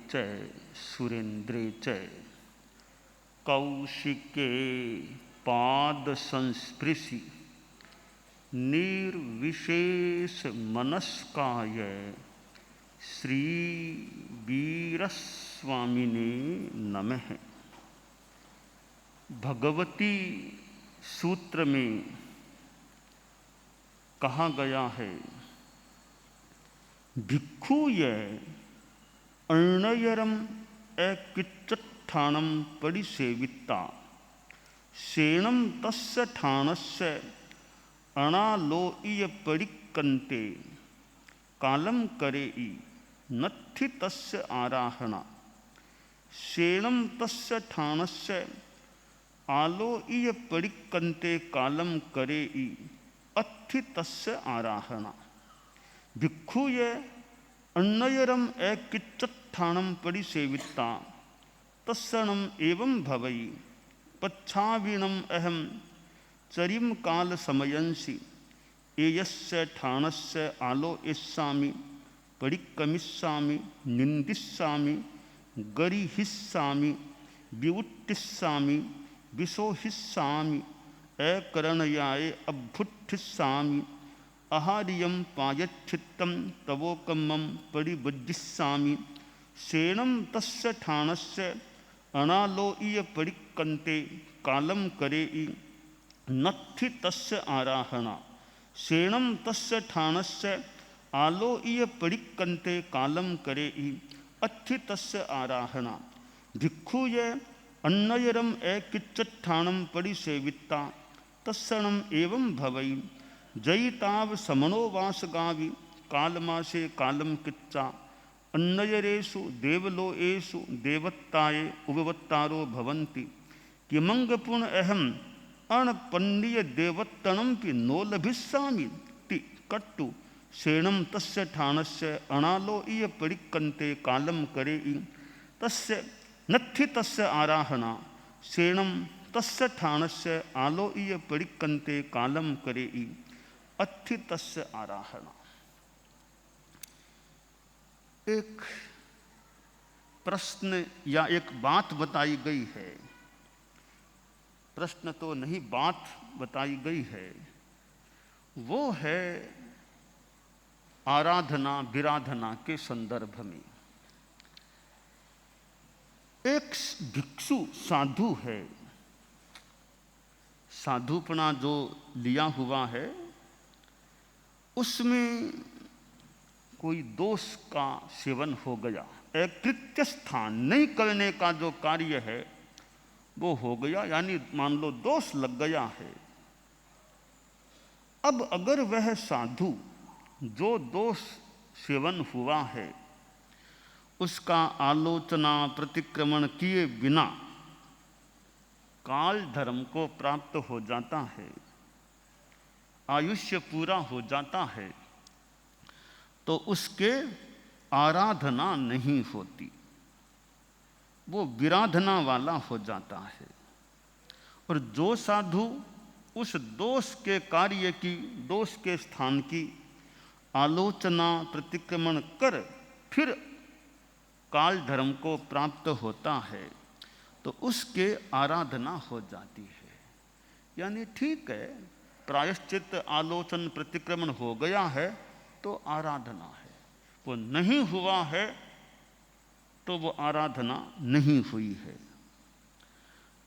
च सुरेन्द्रे च कौशिके पाद संस्पृशि निर्विशेष मनस्काय श्री वीरस्वामिने नमः। भगवती सूत्र में कहा गया है, भिक्षुय अर्णयरम एकिच्चट्ठाणम परिसेविता शेणम तस्य ठाणस्य अणालोईय परिकंते कालम करेई नत्थि तस्य आराहणा शेणम तस्य ठाणस्य आलोईय परिकंते कालम करेई अत्थि तस्य आराहणा। भिक्षुय अन्नयरम एकिच्चट्ठाणम परिसेविता तत्सणम एवं भवई पच्छावीणम अहम चरिम काल समयंसि एयस्य ठाणस्य आलोयिष्यामि परिक्रमिष्यामि निंदिष्यामि गरिहिष्यामि विउट्टिष्यामि विशोहिष्यामि अकरणयाय अभ्युत्थिष्यामि आहार्यं पायच्छित्तं तवोकमं परिभुज्यिष्यामि शेणं तस्य ठाणस्य अनालोईय परिकंते कालं करेई नत्थि तस्य आराहणा शेणं तस्य ठाणस्य आलोईय परिकंते कालं करेई अत्थि तस्य आराहणा। भिक्षुय अन्नयरम एकिच्चट्ठाणम परिसेविता तत्सणम एवं भवई जयिताव समनो वासगावि कालमासे कालम किच्चा अन्नयरेषु देवलोएषु देवत्ताये उपवत्तारो भवन्ति किमंगपुण अहम अणपन्नीय देवत्तणमपि नो लभिष्यामि ति कट्टु शेणम तस्य ठाणस्य अणालोईय परिकंते कालम करेई तस्य नत्थि तस्य आराहणा शेणम तस्य ठाणस्य आलोईय परिकंते कालम करेई अत्थि तस्य आराहणा। एक प्रश्न या एक बात बताई गई है, प्रश्न तो नहीं बात बताई गई है, वो है आराधना विराधना के संदर्भ में। एक भिक्षु साधु है, साधुपना जो लिया हुआ है उसमें कोई दोष का सेवन हो गया, एक कृत्य स्थान नहीं करने का जो कार्य है वो हो गया, यानी मान लो दोष लग गया है। अब अगर वह साधु जो दोष सेवन हुआ है उसका आलोचना प्रतिक्रमण किए बिना काल धर्म को प्राप्त हो जाता है, आयुष्य पूरा हो जाता है, तो उसके आराधना नहीं होती, वो विराधना वाला हो जाता है। और जो साधु उस दोष के कार्य की, दोष के स्थान की आलोचना प्रतिक्रमण कर फिर काल धर्म को प्राप्त होता है तो उसके आराधना हो जाती है। यानी ठीक है, प्रायश्चित आलोचन प्रतिक्रमण हो गया है तो आराधना है, वो नहीं हुआ है तो वो आराधना नहीं हुई है।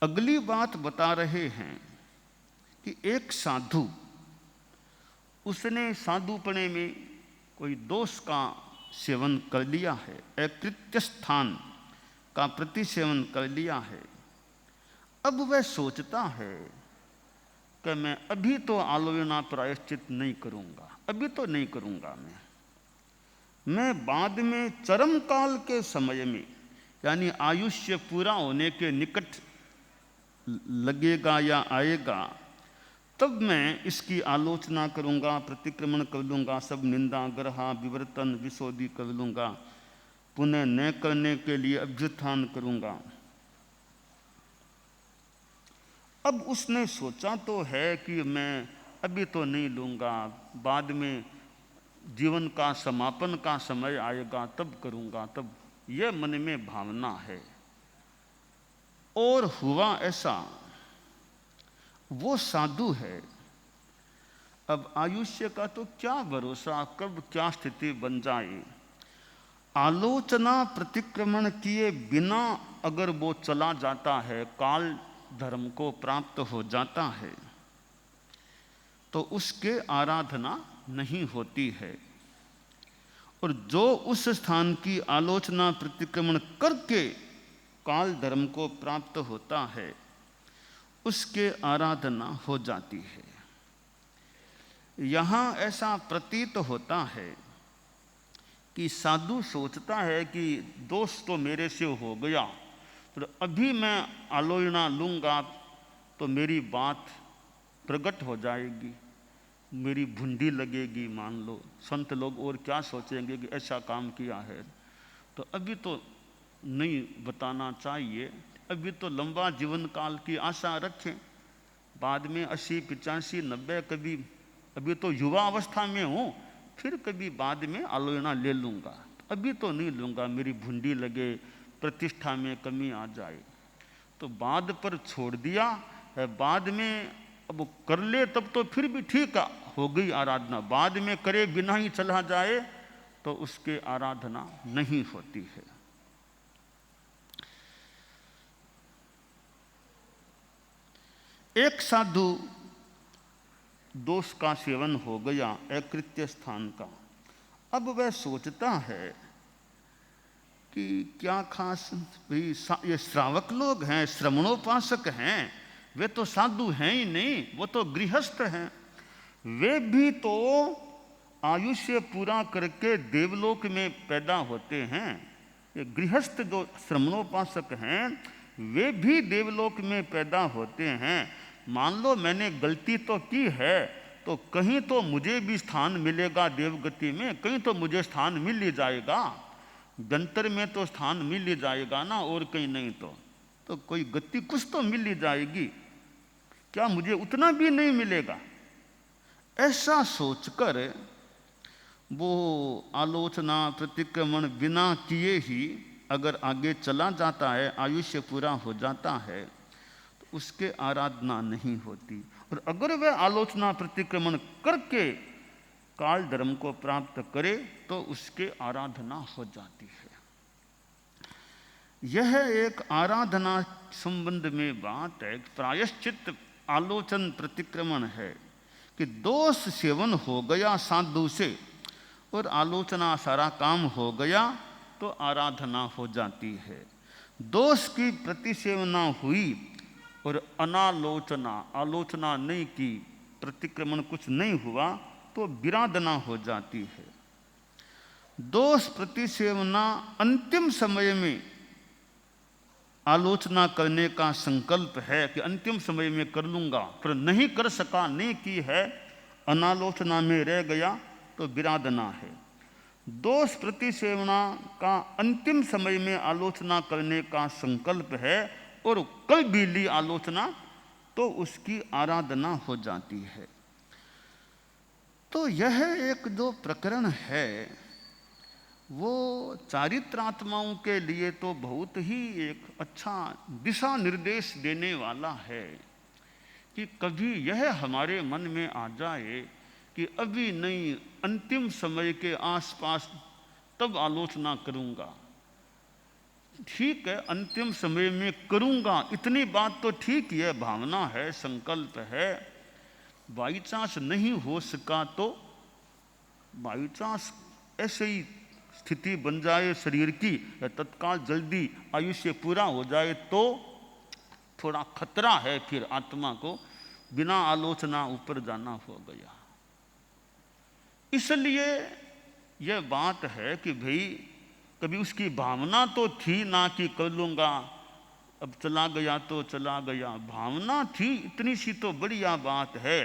अगली बात बता रहे हैं कि एक साधु, उसने साधुपने में कोई दोष का सेवन कर लिया है, एक कृत्य स्थान का प्रतिसेवन कर लिया है। अब वह सोचता है कि मैं अभी तो आलोचना प्रायश्चित नहीं करूंगा, अभी तो नहीं करूंगा, मैं बाद में चरम काल के समय में, यानी आयुष्य पूरा होने के निकट लगेगा या आएगा, तब मैं इसकी आलोचना करूंगा, प्रतिक्रमण कर लूंगा, सब निंदा ग्रहा विवर्तन विशोधि कर लूंगा, पुनः न करने के लिए अभ्युत्थान करूंगा। अब उसने सोचा तो है कि मैं अभी तो नहीं लूंगा, बाद में जीवन का समापन का समय आएगा तब करूंगा, तब यह मन में भावना है। और हुआ ऐसा, वो साधु है। अब आयुष्य का तो क्या भरोसा, कब क्या स्थिति बन जाए। आलोचना प्रतिक्रमण किए बिना अगर वो चला जाता है, काल धर्म को प्राप्त हो जाता है, तो उसके आराधना नहीं होती है। और जो उस स्थान की आलोचना प्रतिक्रमण करके काल धर्म को प्राप्त होता है, उसके आराधना हो जाती है। यहाँ ऐसा प्रतीत होता है कि साधु सोचता है कि दोष तो मेरे से हो गया, तो अभी मैं आलोचना लूँगा तो मेरी बात प्रकट हो जाएगी, मेरी भुंडी लगेगी। मान लो संत लोग और क्या सोचेंगे कि ऐसा काम किया है, तो अभी तो नहीं बताना चाहिए, अभी तो लंबा जीवन काल की आशा रखें, बाद में 80, 85, 90, कभी अभी तो युवा अवस्था में हूँ, फिर कभी बाद में आलोचना ले लूँगा, अभी तो नहीं लूँगा, मेरी भुंडी लगे, प्रतिष्ठा में कमी आ जाए। तो बाद पर छोड़ दिया है, बाद में अब कर ले तब तो फिर भी ठीक हो गई आराधना, बाद में करे बिना ही चला जाए तो उसके आराधना नहीं होती है। एक साधु दोष का सेवन हो गया, अकृत्य स्थान का। अब वह सोचता है कि क्या खास भाई, ये श्रावक लोग हैं, श्रमणोपासक हैं, वे तो साधु हैं ही नहीं, वो तो गृहस्थ हैं। वे भी तो आयुष्य पूरा करके देवलोक में पैदा होते हैं। ये गृहस्थ जो श्रमणोपासक हैं, वे भी देवलोक में पैदा होते हैं। मान लो मैंने गलती तो की है, तो कहीं तो मुझे भी स्थान मिलेगा देवगति में, कहीं तो मुझे स्थान मिल ही जाएगा, जंतर में तो स्थान मिल ही जाएगा ना, और कहीं नहीं तो कोई गति कुछ तो मिल ही जाएगी, क्या मुझे उतना भी नहीं मिलेगा। ऐसा सोचकर वो आलोचना प्रतिक्रमण बिना किए ही अगर आगे चला जाता है, आयुष्य पूरा हो जाता है, तो उसके आराधना नहीं होती। और अगर वह आलोचना प्रतिक्रमण करके काल धर्म को प्राप्त करे तो उसके आराधना हो जाती है। यह एक आराधना संबंध में बात है, प्रायश्चित आलोचन प्रतिक्रमण है कि दोष सेवन हो गया साधु से और आलोचना सारा काम हो गया तो आराधना हो जाती है। दोष की प्रतिसेवना हुई और अनालोचना, आलोचना नहीं की, प्रतिक्रमण कुछ नहीं हुआ, तो विराधना हो जाती है। दोष प्रतिसेवना अंतिम समय में आलोचना करने का संकल्प है कि अंतिम समय में कर लूँगा, पर नहीं कर सका, नहीं की है, अनालोचना में रह गया, तो विराधना है। दोष प्रतिसेवना का अंतिम समय में आलोचना करने का संकल्प है और कल भी ली आलोचना तो उसकी आराधना हो जाती है। तो यह एक जो प्रकरण है वो चारित्रात्माओं के लिए तो बहुत ही एक अच्छा दिशा निर्देश देने वाला है कि कभी यह हमारे मन में आ जाए कि अभी नहीं, अंतिम समय के आसपास तब आलोचना करूंगा। ठीक है, अंतिम समय में करूंगा, इतनी बात तो ठीक है, भावना है, संकल्प है। बाई चांस नहीं हो सका तो बाई चांस ऐसे ही स्थिति बन जाए शरीर की, तत्काल जल्दी आयुष्य पूरा हो जाए तो थोड़ा खतरा है, फिर आत्मा को बिना आलोचना ऊपर जाना हो गया। इसलिए यह बात है कि भाई कभी उसकी भावना तो थी ना कि कर लूँगा, अब चला गया तो चला गया, भावना थी, इतनी सी तो बढ़िया बात है।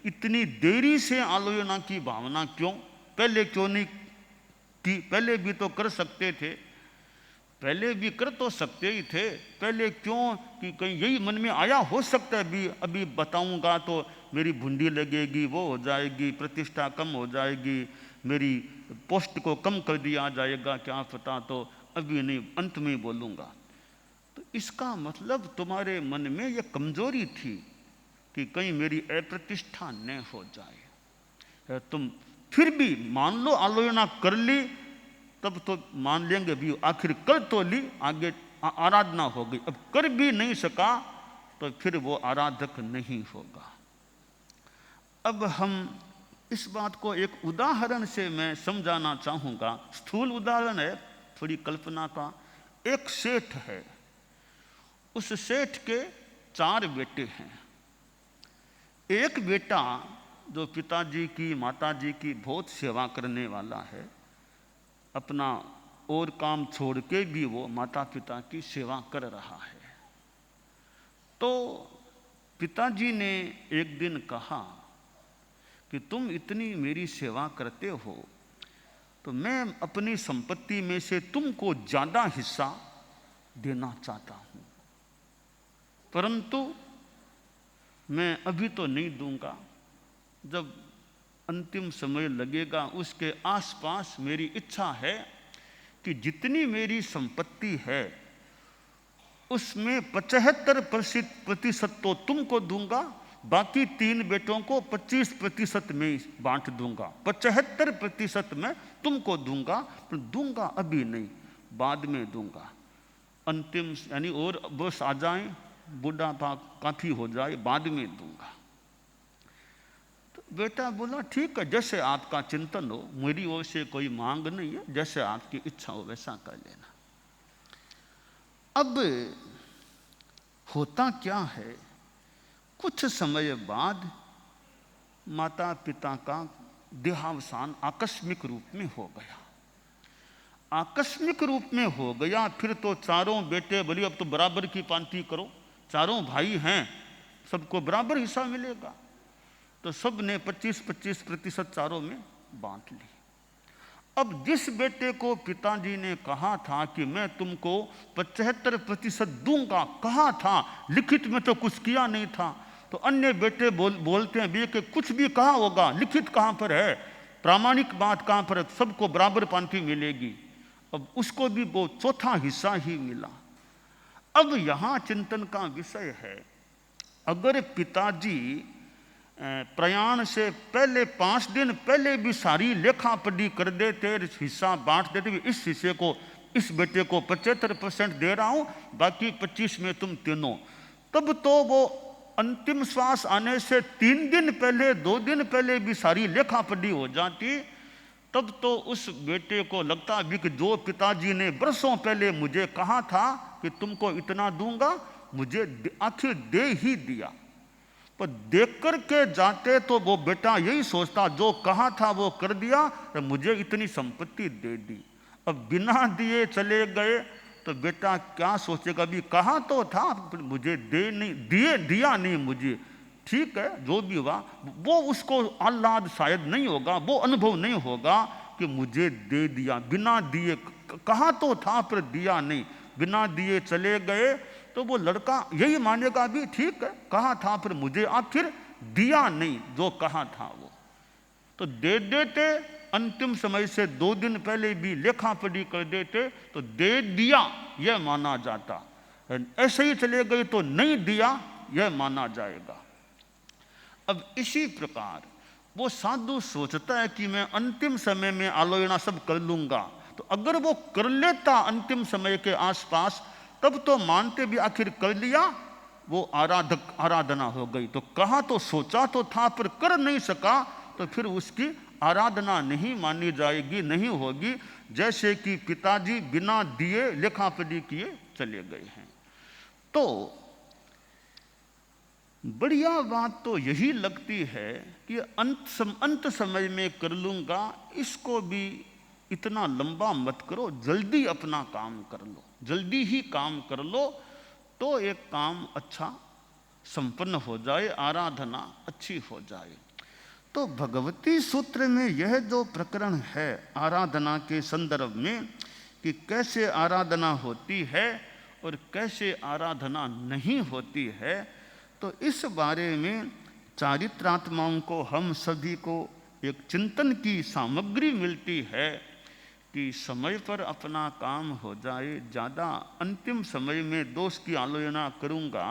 इतनी देरी से आलोचना की भावना क्यों, पहले क्यों नहीं की? पहले भी तो कर सकते थे, पहले भी कर तो सकते ही थे, पहले क्यों कि कहीं यही मन में आया हो सकता है भी अभी बताऊंगा तो मेरी भुंडी लगेगी, वो हो जाएगी, प्रतिष्ठा कम हो जाएगी, मेरी पोस्ट को कम कर दिया जाएगा, क्या पता, तो अभी नहीं, अंत में बोलूँगा। तो इसका मतलब तुम्हारे मन में ये कमजोरी थी कि कहीं मेरी अप्रतिष्ठा न हो जाए। तुम फिर भी मान लो आलोचना कर ली, तब तो मान लेंगे भी आखिर कर तो ली, आगे आराधना हो गई। अब कर भी नहीं सका तो फिर वो आराधक नहीं होगा। अब हम इस बात को एक उदाहरण से मैं समझाना चाहूँगा। स्थूल उदाहरण है, थोड़ी कल्पना का। एक सेठ है, उस सेठ के 4 बेटे हैं। एक बेटा जो पिताजी की माताजी की बहुत सेवा करने वाला है, अपना और काम छोड़ के भी वो माता पिता की सेवा कर रहा है। तो पिताजी ने एक दिन कहा कि तुम इतनी मेरी सेवा करते हो तो मैं अपनी संपत्ति में से तुमको ज़्यादा हिस्सा देना चाहता हूँ, परंतु मैं अभी तो नहीं दूंगा। जब अंतिम समय लगेगा उसके आसपास मेरी इच्छा है कि जितनी मेरी संपत्ति है उसमें 75% तो तुमको दूंगा, बाकी 3 बेटों को 25% में बांट दूंगा। 75% में तुमको दूंगा, पर दूंगा अभी नहीं, बाद में दूंगा। अंतिम यानी और बस आ जाए, बुढ़ापा काफी हो जाए, बाद में दूंगा। तो बेटा बोला ठीक है, जैसे आपका चिंतन हो, मेरी ओर से कोई मांग नहीं है, जैसे आपकी इच्छा हो वैसा कर लेना। अब होता क्या है, कुछ समय बाद माता पिता का देहावसान आकस्मिक रूप में हो गया। आकस्मिक रूप में हो गया, फिर तो चारों बेटे बोले अब तो बराबर की पांति करो, चारों भाई हैं, सबको बराबर हिस्सा मिलेगा। तो सब ने 25-25% चारों में बांट ली। अब जिस बेटे को पिताजी ने कहा था कि मैं तुमको 75% दूंगा, कहा था, लिखित में तो कुछ किया नहीं था, तो अन्य बेटे बोलते हैं भी कि कुछ भी कहा होगा, लिखित कहाँ पर है, प्रामाणिक बात कहाँ पर है, सबको बराबर पांति मिलेगी। अब उसको भी वो चौथा हिस्सा ही मिला। अब यहाँ चिंतन का विषय है, अगर पिताजी प्रयाण से पहले 5 दिन पहले भी सारी लेखा पढ़ी कर देते, हिस्सा बांट देते, इस हिस्से को इस बेटे को 75% दे रहा हूं, बाकी 25 में तुम तीनों, तब तो वो अंतिम श्वास आने से 3 दिन पहले 2 दिन पहले भी सारी लेखा पढ़ी हो जाती। तब तो उस बेटे को लगता भी कि जो पिताजी ने बरसों पहले मुझे कहा था कि तुमको इतना दूंगा, मुझे आखिर दे ही दिया। पर देख कर के जाते तो वो बेटा यही सोचता, जो कहा था वो कर दिया, तो मुझे इतनी संपत्ति दे दी। अब बिना दिए चले गए तो बेटा क्या सोचेगा, भी कहा तो था, मुझे दिया नहीं मुझे। ठीक है, जो भी हुआ, वो उसको आह्लाद शायद नहीं होगा, वो अनुभव नहीं होगा कि मुझे दे दिया, बिना दिए, कहा तो था पर दिया नहीं, बिना दिए चले गए। तो वो लड़का यही मानेगा भी ठीक है, कहा था पर मुझे आखिर दिया नहीं जो कहा था वो। तो दे देते, अंतिम समय से 2 दिन पहले भी लेखा पढ़ी कर देते तो दे दिया यह माना जाता, ऐसे ही चले गए तो नहीं दिया यह माना जाएगा। अब इसी प्रकार वो साधु सोचता है कि मैं अंतिम समय में आलोचना सब कर लूंगा, तो अगर वो कर लेता अंतिम समय के आसपास, तब तो मानते भी आखिर कर लिया, वो आराधना हो गई। तो कहा तो सोचा तो था पर कर नहीं सका, तो फिर उसकी आराधना नहीं मानी जाएगी, नहीं होगी। जैसे कि पिताजी बिना दिए लेखा पढ़ी किए चले गए हैं। तो बढ़िया बात तो यही लगती है कि अंत समय में कर लूंगा, इसको भी इतना लंबा मत करो, जल्दी अपना काम कर लो, जल्दी ही काम कर लो तो एक काम अच्छा संपन्न हो जाए, आराधना अच्छी हो जाए। तो भगवती सूत्र में यह जो प्रकरण है आराधना के संदर्भ में कि कैसे आराधना होती है और कैसे आराधना नहीं होती है, तो इस बारे में चारित्रात्माओं को हम सभी को एक चिंतन की सामग्री मिलती है कि समय पर अपना काम हो जाए, ज़्यादा अंतिम समय में दोष की आलोचना करूँगा,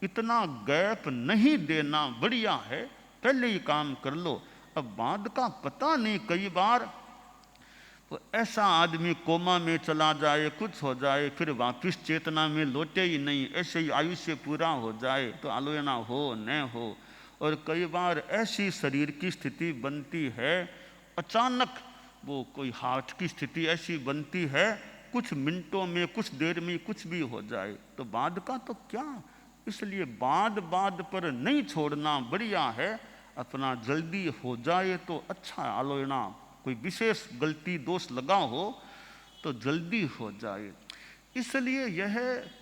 इतना गैप नहीं देना बढ़िया है, पहले ही काम कर लो। अब बाद का पता नहीं, कई बार तो ऐसा आदमी कोमा में चला जाए, कुछ हो जाए, फिर वापस चेतना में लौटे ही नहीं, ऐसे ही आयुष्य पूरा हो जाए, तो आलोचना हो न हो। और कई बार ऐसी शरीर की स्थिति बनती है, अचानक वो कोई हार्ट की स्थिति ऐसी बनती है, कुछ मिनटों में, कुछ देर में कुछ भी हो जाए, तो बाद का तो क्या। इसलिए बाद पर नहीं छोड़ना बढ़िया है, अपना जल्दी हो जाए तो अच्छा। आलोचना कोई विशेष गलती दोष लगा हो तो जल्दी हो जाए। इसलिए यह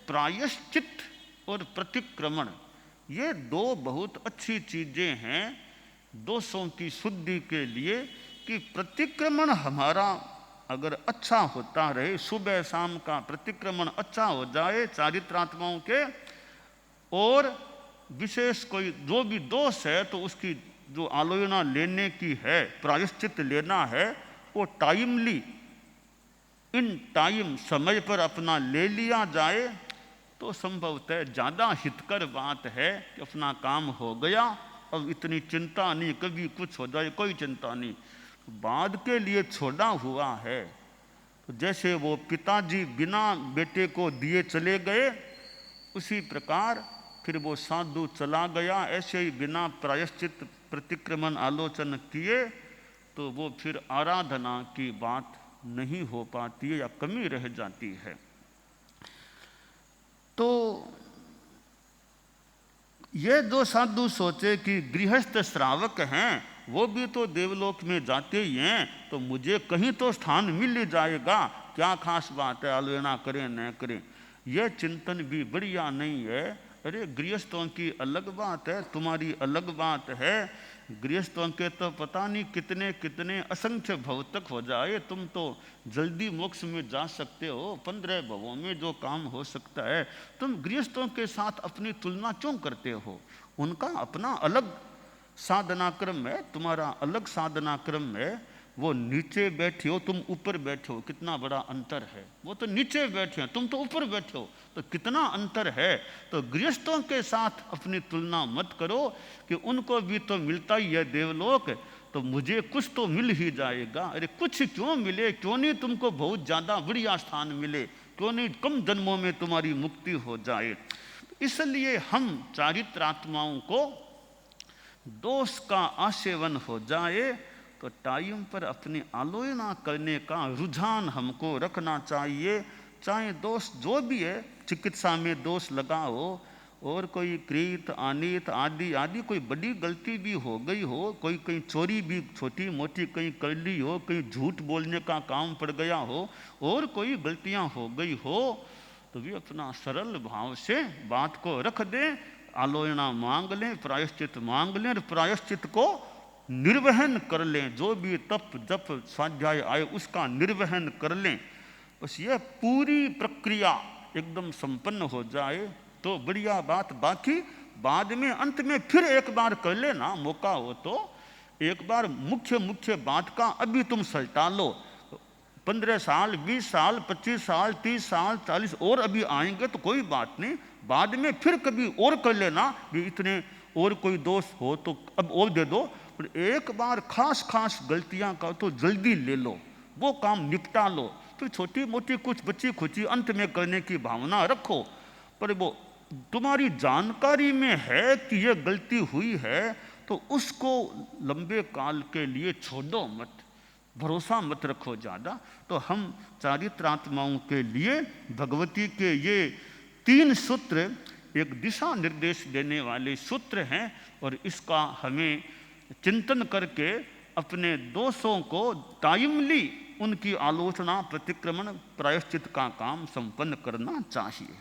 प्रायश्चित और प्रतिक्रमण, ये दो बहुत अच्छी चीजें हैं दोषों की शुद्धि के लिए, कि प्रतिक्रमण हमारा अगर अच्छा होता रहे, सुबह शाम का प्रतिक्रमण अच्छा हो जाए चारित्रात्माओं के, और विशेष कोई जो भी दोष है तो उसकी जो आलोचना लेने की है, प्रायश्चित लेना है, वो टाइमली, इन टाइम, समय पर अपना ले लिया जाए तो संभवतः ज़्यादा हितकर बात है कि अपना काम हो गया, अब इतनी चिंता नहीं, कभी कुछ हो जाए कोई चिंता नहीं। बाद के लिए छोड़ा हुआ है, तो जैसे वो पिताजी बिना बेटे को दिए चले गए, उसी प्रकार फिर वो साधु चला गया, ऐसे ही बिना प्रायश्चित प्रतिक्रमण आलोचन किए तो वो फिर आराधना की बात नहीं हो पाती है या कमी रह जाती है। तो ये जो साधु सोचे कि गृहस्थ श्रावक हैं वो भी तो देवलोक में जाते ही हैं, तो मुझे कहीं तो स्थान मिल ही जाएगा, क्या खास बात है, आलोचना करें न करें, यह चिंतन भी बढ़िया नहीं है। अरे गृहस्थों की अलग बात है, तुम्हारी अलग बात है। गृहस्थों के तो पता नहीं कितने कितने असंख्य भव तक हो जाए, तुम तो जल्दी मोक्ष में जा सकते हो, 15 भवों में जो काम हो सकता है, तुम गृहस्थों के साथ अपनी तुलना क्यों करते हो। उनका अपना अलग साधना क्रम है, तुम्हारा अलग साधना क्रम है। वो नीचे बैठे हो, तुम ऊपर बैठे हो, कितना बड़ा अंतर है। वो तो नीचे बैठे हैं, तुम तो ऊपर बैठे हो, तो कितना अंतर है। तो गृहस्थों के साथ अपनी तुलना मत करो कि उनको भी तो मिलता ही है देवलोक, तो मुझे कुछ तो मिल ही जाएगा। अरे कुछ क्यों मिले, क्यों नहीं तुमको बहुत ज़्यादा बढ़िया स्थान मिले, क्यों नहीं कम जन्मों में तुम्हारी मुक्ति हो जाए। इसलिए हम चारित्रात्माओं को दोष का आसेवन हो जाए तो टाइम पर अपनी आलोचना करने का रुझान हमको रखना चाहिए। चाहे दोष जो भी है, चिकित्सा में दोष लगा हो, और कोई कृत अनित आदि आदि कोई बड़ी गलती भी हो गई हो, कोई कहीं चोरी भी छोटी मोटी कहीं कर ली हो, कहीं झूठ बोलने का काम पड़ गया हो, और कोई गलतियां हो गई हो, तो भी अपना सरल भाव से बात को रख दें, आलोचना मांग लें, प्रायश्चित मांग लें, और प्रायश्चित को निर्वहन कर लें। जो भी तप जप स्वाध्याय आए उसका निर्वहन कर लें। बस यह पूरी प्रक्रिया एकदम संपन्न हो जाए तो बढ़िया बात। बाकी बाद में अंत में फिर एक बार कर लेना, मौका हो तो एक बार मुख्य बात का अभी तुम सल्टा लो। 15 साल 20 साल 25 साल 30 साल 40 और अभी आएंगे तो कोई बात नहीं, बाद में फिर कभी और कर लेना भी, इतने और कोई दोष हो तो अब और दे दो। पर एक बार खास गलतियां का तो जल्दी ले लो, वो काम निपटा लो। फिर छोटी मोटी कुछ बची खुची अंत में करने की भावना रखो, पर वो तुम्हारी जानकारी में है कि ये गलती हुई है तो उसको लंबे काल के लिए छोड़ो मत, भरोसा मत रखो ज़्यादा। तो हम चारित्रात्माओं के लिए भगवती के ये 3 सूत्र एक दिशा निर्देश देने वाले सूत्र हैं, और इसका हमें चिंतन करके अपने दोषों को टाइमली उनकी आलोचना प्रतिक्रमण प्रायश्चित का काम संपन्न करना चाहिए।